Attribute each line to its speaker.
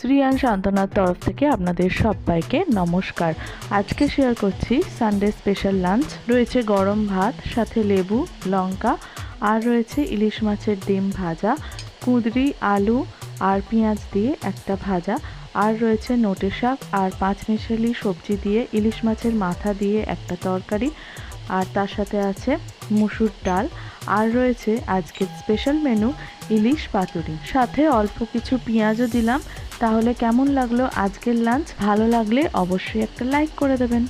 Speaker 1: শ্রীয়ান সান্ত্বনার তরফ থেকে আপনাদের সবাইকে নমস্কার। আজকে শেয়ার করছি সানডে স্পেশাল লাঞ্চ। রয়েছে গরম ভাত, সাথে লেবু, লঙ্কা, আর রয়েছে ইলিশ মাছের ডিম ভাজা, কুঁদরি, আলু আর পেঁয়াজ দিয়ে একটা ভাজা, আর রয়েছে নোটে শাক আর পাঁচমিশালি সবজি দিয়ে ইলিশ মাছের মাথা দিয়ে একটা তরকারি, আর তার সাথে আছে মুসুর ডাল, আর রয়েছে আজকের স্পেশাল মেনু ইলিশ পাতুরি, সাথে অল্প কিছু পেঁয়াজও দিলাম। তাহলে কেমন লাগলো আজকের লাঞ্চ? ভালো লাগলে অবশ্যই একটা লাইক করে দেবেন।